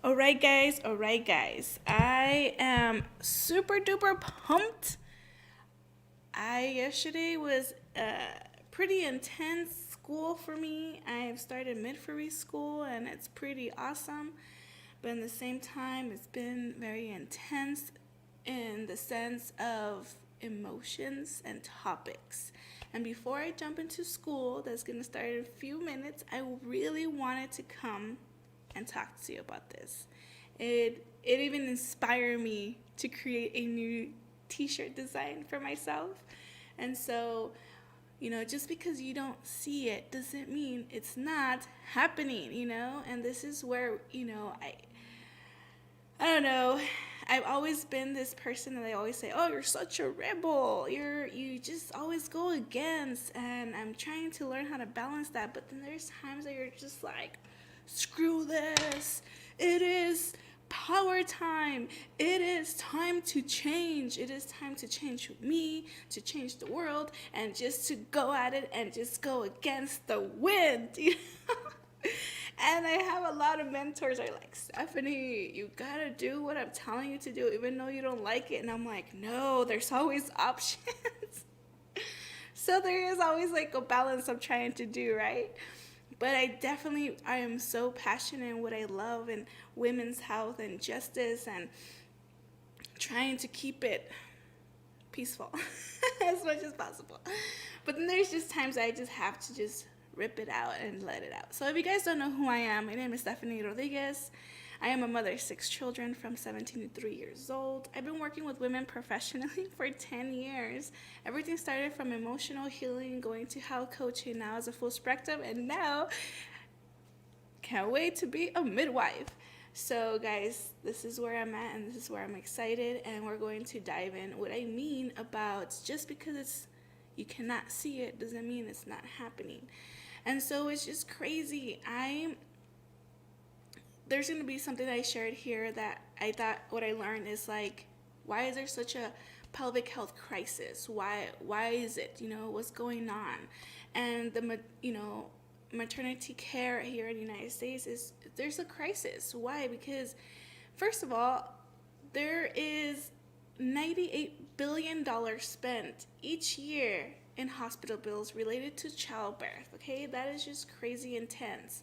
All right, guys. I am super duper pumped. I yesterday was pretty intense school for me. I've started midwifery school and it's pretty awesome, but in the same time, it's been very intense in the sense of emotions and topics. And before I jump into school, that's going to start in a few minutes, I really wanted to come and talk to you about this. It even inspired me to create a new t-shirt design for myself. And so, just because you don't see it doesn't mean it's not happening. And this is where, I don't know. I've always been this person that I always say, "Oh, you're such a rebel. You just always go against." And I'm trying to learn how to balance that. But then there's times that you're just like, "Screw this. It is power time. It is time to change. It is time to change me, to change the world, and just to go at it and just go against the wind." And I have a lot of mentors that are like, "Stephanie, you gotta do what I'm telling you to do, even though you don't like it." And I'm like, no, there's always options. So there is always like a balance I'm trying to do, right? But I am so passionate in what I love and women's health and justice and trying to keep it peaceful as much as possible. But then there's just times I just have to just rip it out and let it out. So if you guys don't know who I am, my name is Stephanie Rodriguez. I am a mother of 6 children from 17 to 3 years old. I've been working with women professionally for 10 years. Everything started from emotional healing, going to health coaching, now as a full spectrum, and now can't wait to be a midwife. So, guys, this is where I'm at, and this is where I'm excited, and we're going to dive in. What I mean about just because you cannot see it doesn't mean it's not happening. And so it's just crazy. There's going to be something that I shared here that I thought what I learned is like, why is there such a pelvic health crisis? Why is it? What's going on? And maternity care here in the United States there's a crisis. Why? Because first of all, there is $98 billion spent each year in hospital bills related to childbirth. Okay, that is just crazy intense.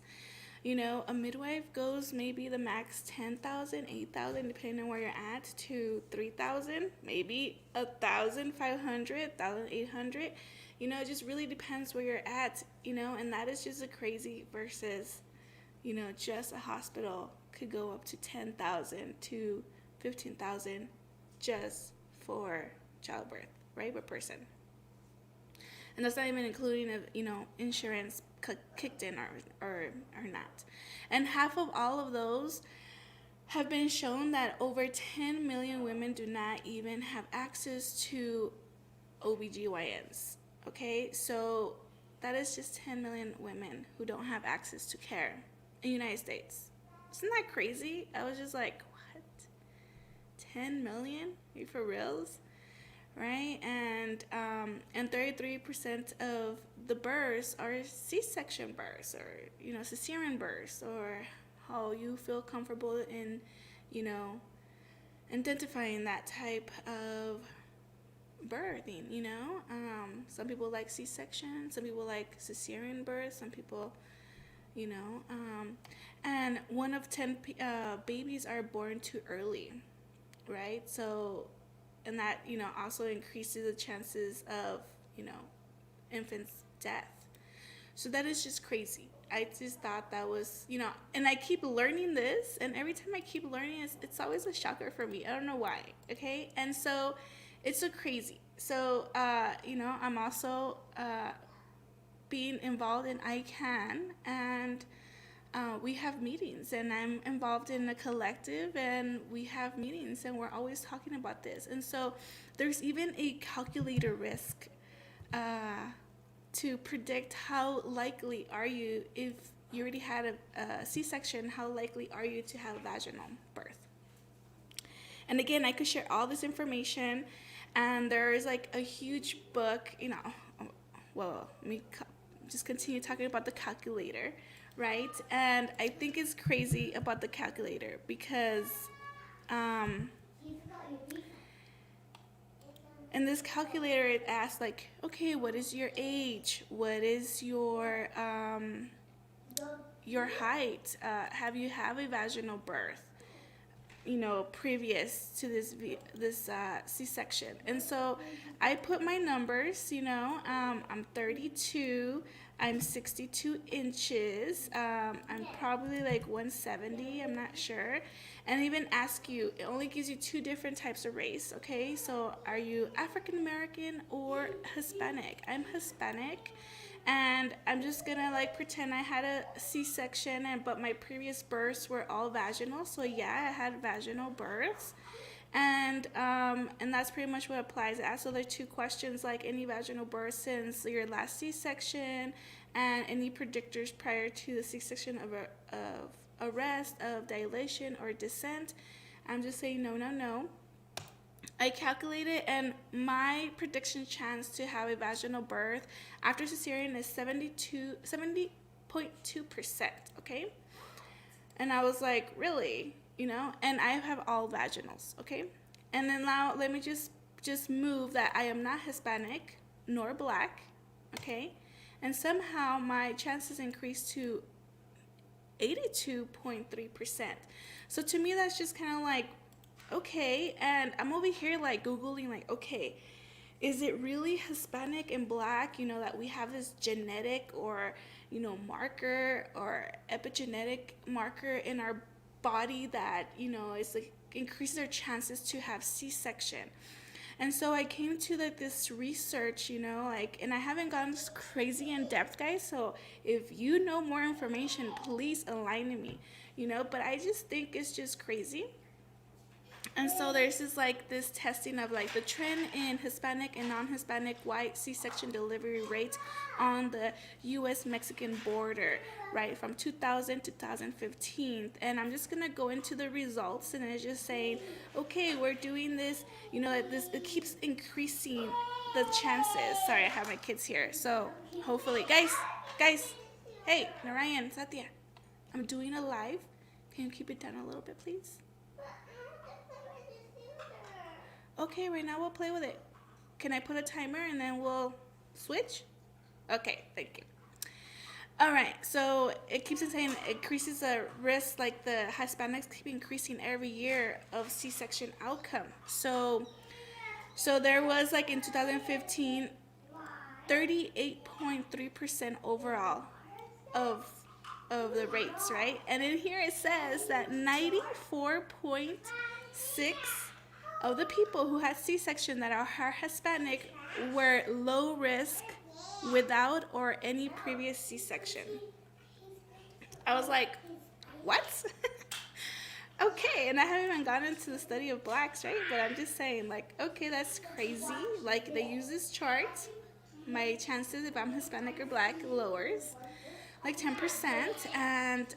A midwife goes maybe the max 10,000, 8,000, depending on where you're at, to 3,000, maybe 1,500, 1,800. It just really depends where you're at. And that is just a crazy versus, just a hospital could go up to 10,000 to 15,000 just for childbirth, right, per person. And that's not even including if insurance kicked in or not. And half of all of those have been shown that over 10 million women do not even have access to OBGYNs. Okay, so that is just 10 million women who don't have access to care in the United States. Isn't that crazy? I was just like, what? 10 million? Are you for reals? Right? And 33% of the births are C-section births or, cesarean births, or how you feel comfortable in, identifying that type of birthing. Some people like C-section, some people like cesarean birth, some people, and 1 of 10 babies are born too early, right? So, and that, also increases the chances of, infants' death. So that is just crazy. I just thought that was, and I keep learning this, and every time I keep learning, it's always a shocker for me. I don't know why, okay? And so it's so crazy. So, I'm also being involved in ICANN, and we have meetings, and I'm involved in a collective, and we have meetings, and we're always talking about this. And so there's even a calculator risk to predict how likely are you, if you already had a C-section, how likely are you to have vaginal birth. And again, I could share all this information, and there is like a huge book, well, let me just continue talking about the calculator, right? And I think it's crazy about the calculator because um, in this calculator it asks like, okay, what is your age? What is your height? Have you have a vaginal birth? Previous to this C-section. And so I put my numbers. I'm 32. I'm 62 inches. I'm probably like 170. I'm not sure. And even ask you, it only gives you two different types of race. Okay, so are you African American or Hispanic? I'm Hispanic. And I'm just gonna like pretend I had a C-section, but my previous births were all vaginal. So yeah, I had vaginal births, and that's pretty much what applies. It asks other two questions like any vaginal birth since your last C-section, and any predictors prior to the C-section of arrest, of dilation or descent. I'm just saying no, no, no. I calculated, and my prediction chance to have a vaginal birth after cesarean is 70.2%, okay? And I was like, really? And I have all vaginals, okay? And then now let me just move that I am not Hispanic nor black, okay? And somehow my chances increased to 82.3%. So to me, that's just kind of like, okay. And I'm over here like Googling like, okay, is it really Hispanic and black, that we have this genetic or, marker or epigenetic marker in our body that, is like increases our chances to have C-section. And so I came to like this research, and I haven't gone crazy in depth, guys. So if you know more information, please enlighten me, but I just think it's just crazy. And so there's this testing of like the trend in Hispanic and non-Hispanic white C-section delivery rates on the U.S.-Mexican border, right, from 2000 to 2015. And I'm just gonna go into the results, and it's just saying, okay, we're doing this, it keeps increasing the chances. Sorry, I have my kids here, so hopefully, guys, hey, Narayan, Satya, I'm doing a live. Can you keep it down a little bit, please? Okay, right now we'll play with it. Can I put a timer and then we'll switch? Okay, thank you. All right, so it keeps on saying it increases the risk, like the Hispanics keep increasing every year of C-section outcome. So there was like in 2015, 38.3% overall of the rates, right? And in here it says that 94.6 of the people who had C-section that are Hispanic were low risk without or any previous C-section. I was like, what? Okay, and I haven't even gone into the study of blacks, right? But I'm just saying, like, okay, that's crazy. Like, they use this chart. My chances if I'm Hispanic or black lowers like 10%. And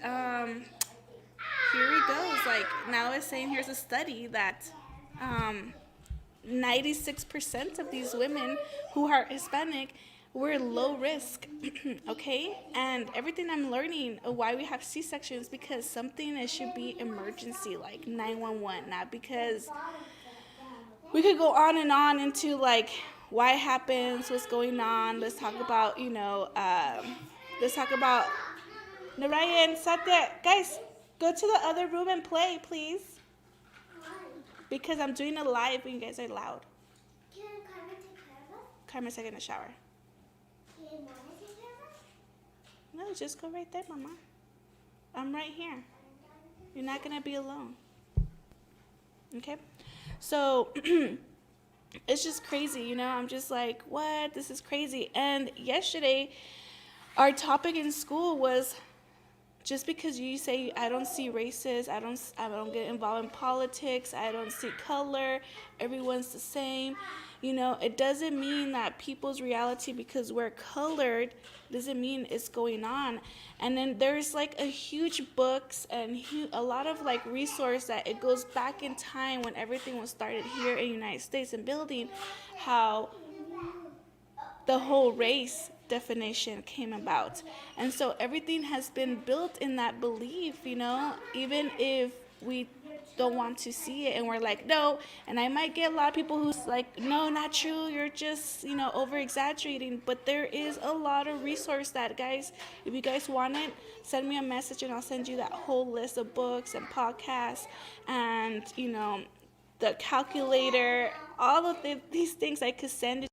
here it goes. Like, now it's saying here's a study that 96% of these women who are Hispanic were low risk. Okay, and everything I'm learning of why we have C-sections because something that should be emergency, like 911, not because we could go on and on into like why it happens, what's going on. Let's talk about Narayan, Satya, guys, go to the other room and play, please. Because I'm doing a live and you guys are loud. Can Carmen take care of us? Carmen's taking a shower. Can Mama take care of us? No, just go right there, Mama. I'm right here. You're not going to be alone. Okay? So, it's just crazy, I'm just like, what? This is crazy. And yesterday, our topic in school was just because you say I don't see races, I don't get involved in politics, I don't see color, everyone's the same. It doesn't mean that people's reality because we're colored doesn't mean it's going on. And then there's like a huge books and a lot of like resource that it goes back in time when everything was started here in the United States and building how the whole race definition came about. And so everything has been built in that belief, you know, even if we don't want to see it and we're like, no. And I might get a lot of people who's like, no, not true, you're just, you know, over exaggerating. But there is a lot of resource that, guys, if you guys want it, send me a message and I'll send you that whole list of books and podcasts and, you know, the calculator, all of these things I could send